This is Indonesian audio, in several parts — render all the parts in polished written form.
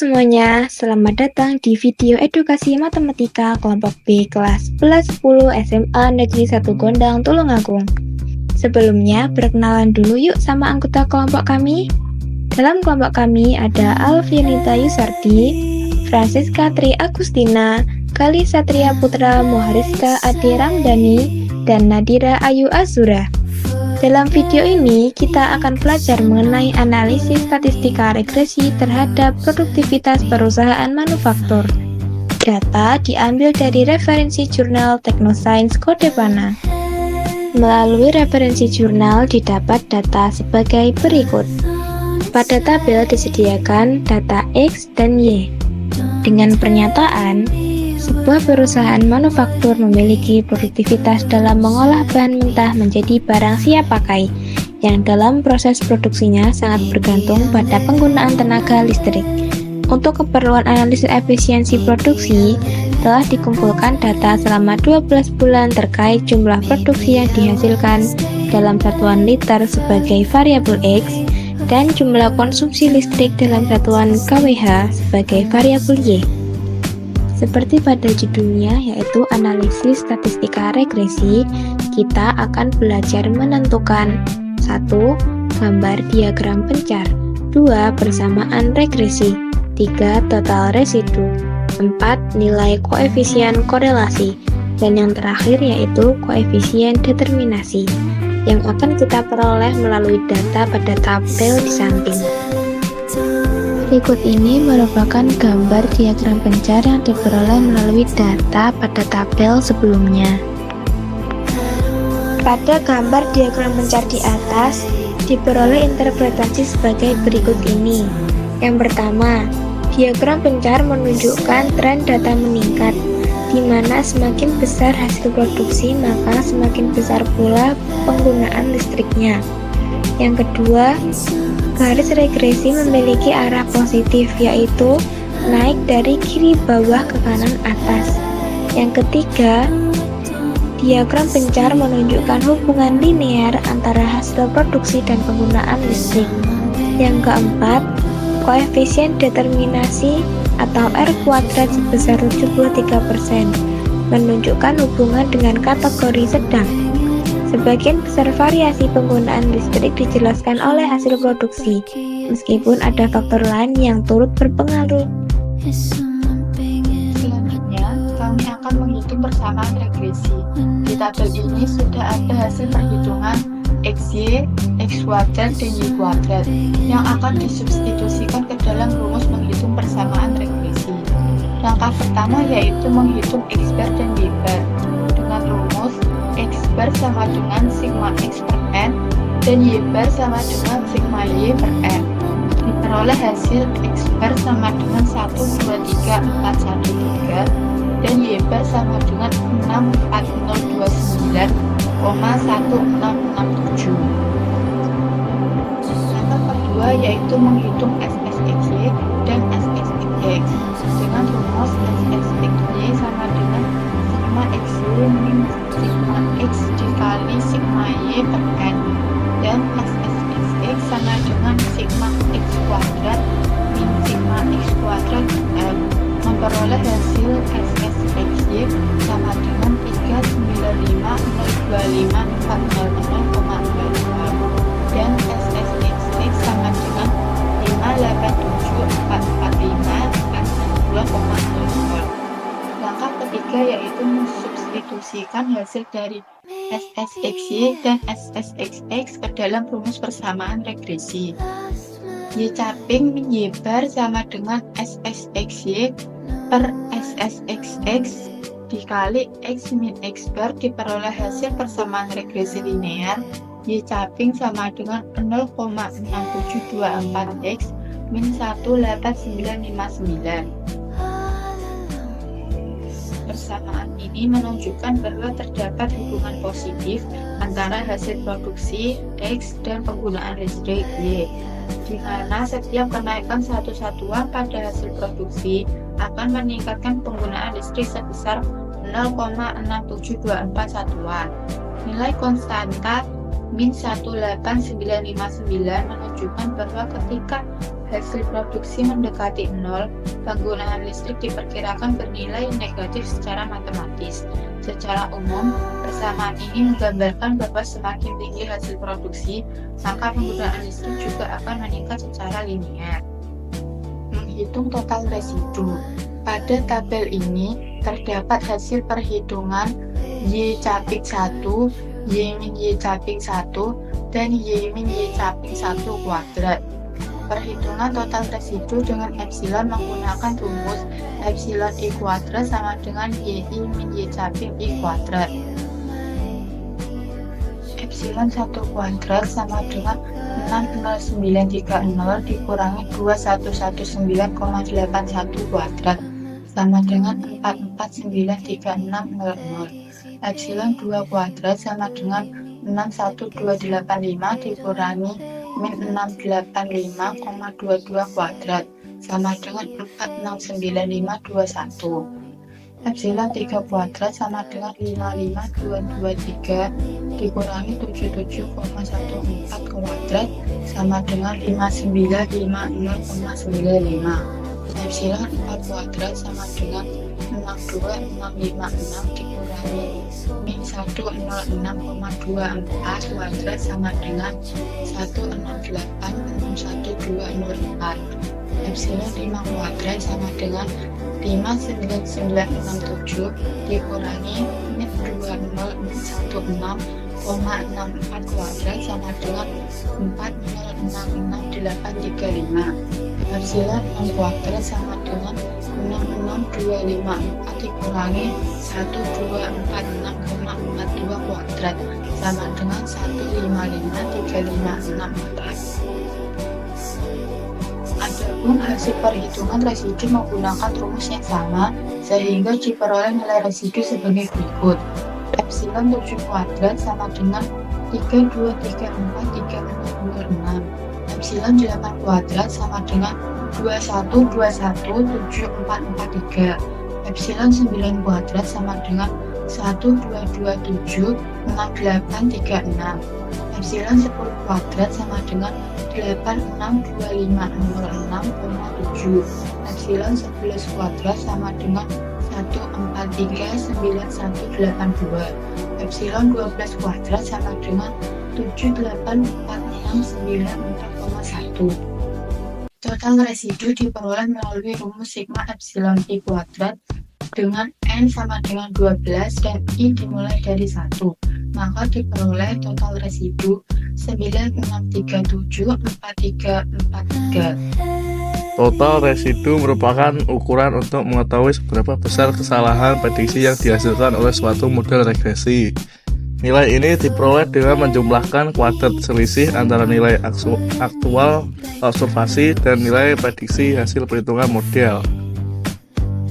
semuanya, selamat datang di video edukasi matematika kelompok B kelas 11 10 SMA Negeri 1 Gondang, Tulungagung. Sebelumnya, perkenalan dulu yuk sama anggota kelompok kami. Dalam kelompok kami ada Alfianita Yusardi, Francisca Tri Agustina, Gali Satria Putra Mohariska Ade Ramdhani, dan Nadira Ayu Azura. Dalam video ini, kita akan belajar mengenai analisis statistika regresi terhadap produktivitas perusahaan manufaktur. Data diambil dari referensi jurnal Technoscience Kodepana. Melalui referensi jurnal didapat data sebagai berikut. Pada tabel disediakan data X dan Y. Dengan pernyataan, sebuah perusahaan manufaktur memiliki produktivitas dalam mengolah bahan mentah menjadi barang siap pakai, yang dalam proses produksinya sangat bergantung pada penggunaan tenaga listrik. Untuk keperluan analisis efisiensi produksi, telah dikumpulkan data selama 12 bulan terkait jumlah produksi yang dihasilkan dalam satuan liter sebagai variabel X, dan jumlah konsumsi listrik dalam satuan kWh sebagai variabel Y. Seperti pada judulnya, yaitu analisis statistika regresi, kita akan belajar menentukan 1. Gambar diagram pencar, 2. Persamaan regresi, 3. Total residu, 4. Nilai koefisien korelasi, dan yang terakhir yaitu koefisien determinasi, yang akan kita peroleh melalui data pada tabel di samping. Berikut ini merupakan gambar diagram pencar yang diperoleh melalui data pada tabel sebelumnya. Pada gambar diagram pencar di atas, diperoleh interpretasi sebagai berikut ini. Yang pertama, diagram pencar menunjukkan tren data meningkat, di mana semakin besar hasil produksi maka semakin besar pula penggunaan listriknya. Yang kedua, garis regresi memiliki arah positif, yaitu naik dari kiri bawah ke kanan atas. Yang ketiga, diagram pencar menunjukkan hubungan linear antara hasil produksi dan penggunaan listrik. Yang keempat, koefisien determinasi atau R kuadrat sebesar 73% menunjukkan hubungan dengan kategori sedang. Sebagian besar variasi penggunaan listrik dijelaskan oleh hasil produksi, meskipun ada faktor lain yang turut berpengaruh. Selanjutnya, kami akan menghitung persamaan regresi. Di tabel ini sudah ada hasil perhitungan XY, X kuadrat, dan Y kuadrat yang akan disubstitusikan ke dalam rumus menghitung persamaan regresi. Langkah pertama yaitu menghitung X bar dan Y bar dengan rumus X bar sama dengan sigma X per N dan Y bar sama dengan sigma Y per N. Diperoleh hasil X bar sama dengan 123.413 dan Y bar sama dengan 64029,1667. Langkah kedua yaitu menghitung SSXY dan SSX dengan rumus SSXY sama dengan sigma XY min sigma X dikali sigma Y per N, dan SSXX sama dengan sigma X kuadrat min sigma X kuadrat N. Memperoleh hasil SSXY sama dengan 395.025.400,22 dan SSXX sama dengan 587.445.2,00. Langkah ketiga yaitu mensubstitusikan hasil dari SSXY dan SSXX ke dalam rumus persamaan regresi. Y caping min Y bar sama dengan SSXY per SSXX dikali X min X bar. Diperoleh hasil persamaan regresi linear Y caping sama dengan 0,6724X min 18959. Persamaan ini menunjukkan bahwa terdapat hubungan positif antara hasil produksi X dan penggunaan listrik Y, di mana setiap kenaikan satu satuan pada hasil produksi akan meningkatkan penggunaan listrik sebesar 0,6724 satuan. Nilai konstanta min 18959 menunjukkan bahwa ketika hasil produksi mendekati nol, penggunaan listrik diperkirakan bernilai negatif secara matematis. Secara umum, persamaan ini menggambarkan bahwa semakin tinggi hasil produksi, maka penggunaan listrik juga akan meningkat secara linear. Menghitung total residu. Pada tabel ini terdapat hasil perhitungan Y-1, Y-1, dan Y-1 kuadrat. Perhitungan total residu dengan epsilon menggunakan rumus epsilon I kuadrat sama dengan Y-I kuadrat. Epsilon 1 kuadrat sama dengan 60930 dikurangi 2119,81 kuadrat sama dengan 4493600. Epsilon 2 kuadrat sama dengan 61285 dikurangi min 685,22 kuadrat sama dengan 469521. Epsilon 3 kuadrat sama dengan 55223 dikurangi 77,14 kuadrat sama dengan 5950,95. Epsilon 4 kuadrat sama dengan 62656 dikurangi min 106,24 kuadrat sama dengan 1686124. Epsilon 5 kuadrat sama dengan 59967 dikurangi min 20616,64 kuadrat sama dengan 4066835. Epsilon 6 kuadrat sama dengan 66254 dikurangi 1246,42 kuadrat sama dengan 1553564. Adapun hasil perhitungan residu menggunakan rumus yang sama, sehingga diperoleh nilai residu sebagai berikut. Epsilon 7 kuadrat sama dengan 323436. Epsilon 8 kuadrat sama dengan 2121743. Epsilon 9 kuadrat sama dengan 122768836. Epsilon 10 kuadrat sama dengan 862506,7. Epsilon 11 kuadrat sama dengan 1439182. Epsilon 12 kuadrat sama dengan 78469,1. Total residu diperoleh melalui rumus sigma epsilon I kuadrat dengan N sama dengan 12 dan I dimulai dari 1. Maka diperoleh total residu 96374343. Total residu merupakan ukuran untuk mengetahui seberapa besar kesalahan prediksi yang dihasilkan oleh suatu model regresi. Nilai ini diperoleh dengan menjumlahkan kuadrat selisih antara nilai aktual observasi dan nilai prediksi hasil perhitungan model.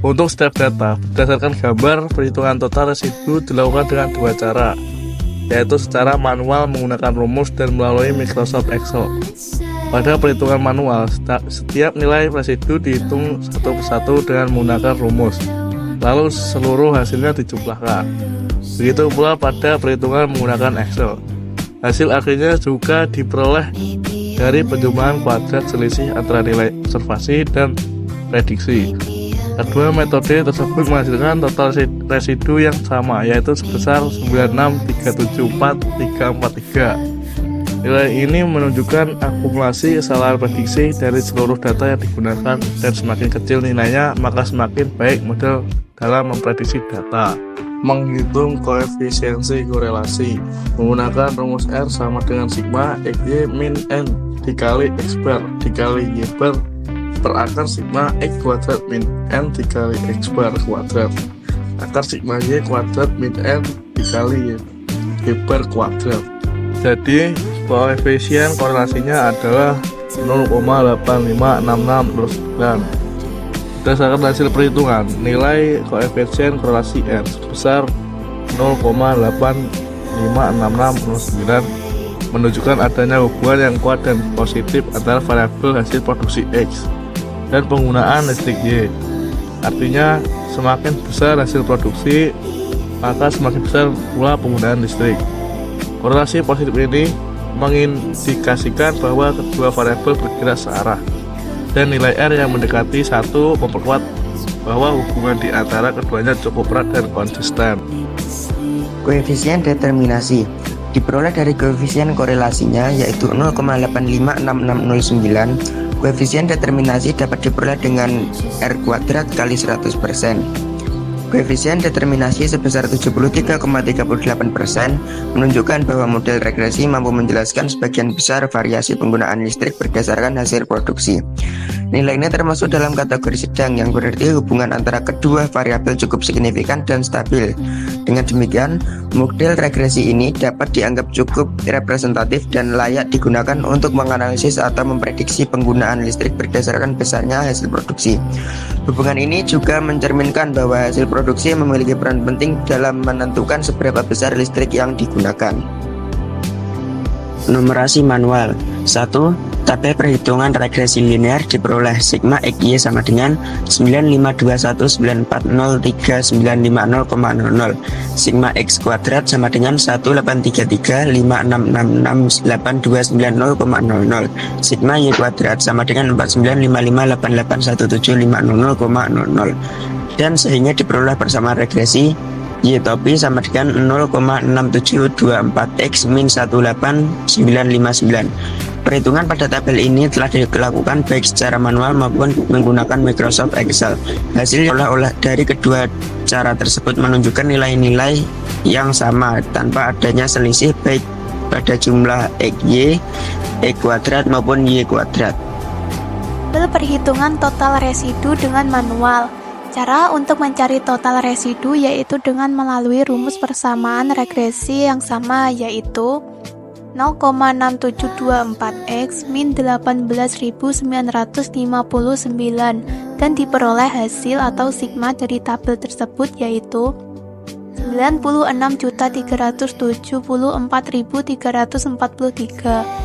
Untuk setiap data, berdasarkan gambar, perhitungan total residu dilakukan dengan dua cara, yaitu secara manual menggunakan rumus dan melalui Microsoft Excel. Pada perhitungan manual, setiap nilai residu dihitung satu persatu dengan menggunakan rumus, lalu seluruh hasilnya dijumlahkan. Begitu pula pada perhitungan menggunakan Excel. Hasil akhirnya juga diperoleh dari penjumlahan kuadrat selisih antara nilai observasi dan prediksi. Kedua metode tersebut menghasilkan total residu yang sama, yaitu sebesar 96374,343. Nilai ini menunjukkan akumulasi kesalahan prediksi dari seluruh data yang digunakan, dan semakin kecil nilainya, maka semakin baik model dalam memprediksi data. Menghitung koefisiensi korelasi menggunakan rumus R sama dengan sigma XY min N dikali X bar dikali Y bar per akar sigma X kuadrat min N dikali X bar kuadrat akar sigma Y kuadrat min N dikali Y bar kuadrat. Jadi koefisien korelasinya adalah 0,856609. Berdasarkan hasil perhitungan, nilai koefisien korelasi R sebesar 0,856609 menunjukkan adanya hubungan yang kuat dan positif antara variabel hasil produksi X dan penggunaan listrik Y. Artinya, semakin besar hasil produksi, maka semakin besar pula penggunaan listrik. Korelasi positif ini mengindikasikan bahwa kedua variabel bergerak searah. dan nilai R yang mendekati 1 memperkuat bahwa hubungan di antara keduanya cukup erat dan konsisten. Koefisien determinasi diperoleh dari koefisien korelasinya yaitu 0,856609. Koefisien determinasi dapat diperoleh dengan R kuadrat kali 100%. Koefisien determinasi sebesar 73,38% menunjukkan bahwa model regresi mampu menjelaskan sebagian besar variasi penggunaan listrik berdasarkan hasil produksi. Nilai ini termasuk dalam kategori sedang, yang berarti hubungan antara kedua variabel cukup signifikan dan stabil. Dengan demikian, model regresi ini dapat dianggap cukup representatif dan layak digunakan untuk menganalisis atau memprediksi penggunaan listrik berdasarkan besarnya hasil produksi. Hubungan ini juga mencerminkan bahwa hasil produksi memiliki peran penting dalam menentukan seberapa besar listrik yang digunakan. Numerasi manual. 1. Tabel perhitungan regresi linear diperoleh sigma XY sama dengan 95219403950,00. Sigma X kuadrat sama dengan 183356668290,00. Sigma Y kuadrat sama dengan 4955881750,00. Dan sehingga diperoleh persamaan regresi Y topi sama dengan 0,6724 X min 18959. Perhitungan pada tabel ini telah dilakukan baik secara manual maupun menggunakan Microsoft Excel. Hasil olah dari kedua cara tersebut menunjukkan nilai-nilai yang sama tanpa adanya selisih baik pada jumlah XY, X kuadrat maupun Y kuadrat. Perhitungan total residu dengan manual. Cara untuk mencari total residu yaitu dengan melalui rumus persamaan regresi yang sama, yaitu 0,6724 X min 18.959 dan diperoleh hasil atau sigma dari tabel tersebut yaitu 96.374.343.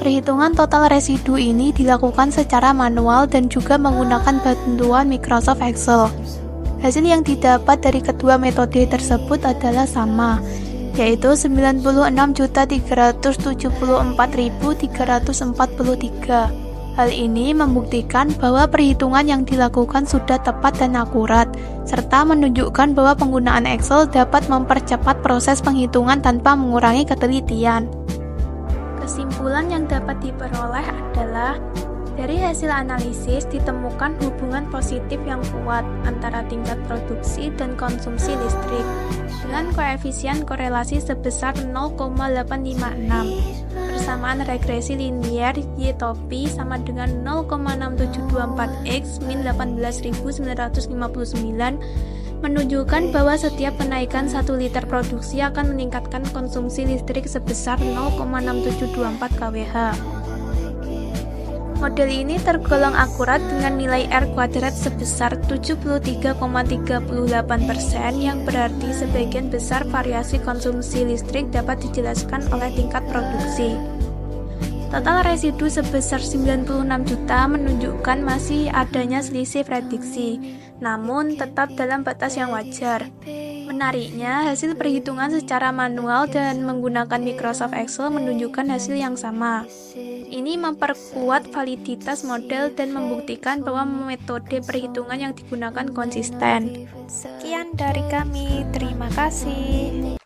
Perhitungan total residu ini dilakukan secara manual dan juga menggunakan bantuan Microsoft Excel. Hasil yang didapat dari kedua metode tersebut adalah sama, yaitu 96.374.343. Hal ini membuktikan bahwa perhitungan yang dilakukan sudah tepat dan akurat, serta menunjukkan bahwa penggunaan Excel dapat mempercepat proses penghitungan tanpa mengurangi ketelitian. Kesimpulan yang dapat diperoleh adalah dari hasil analisis ditemukan hubungan positif yang kuat antara tingkat produksi dan konsumsi listrik dengan koefisien korelasi sebesar 0,856. Persamaan regresi linear Y topi sama dengan 0,6724 X min 18.959 menunjukkan bahwa setiap kenaikan 1 liter produksi akan meningkatkan konsumsi listrik sebesar 0,6724 kWh. Model ini tergolong akurat dengan nilai R kuadrat sebesar 73,38%, yang berarti sebagian besar variasi konsumsi listrik dapat dijelaskan oleh tingkat produksi. Total residu sebesar 96 juta menunjukkan masih adanya selisih prediksi, namun tetap dalam batas yang wajar. Menariknya, hasil perhitungan secara manual dan menggunakan Microsoft Excel menunjukkan hasil yang sama. Ini memperkuat validitas model dan membuktikan bahwa metode perhitungan yang digunakan konsisten. Sekian dari kami, terima kasih.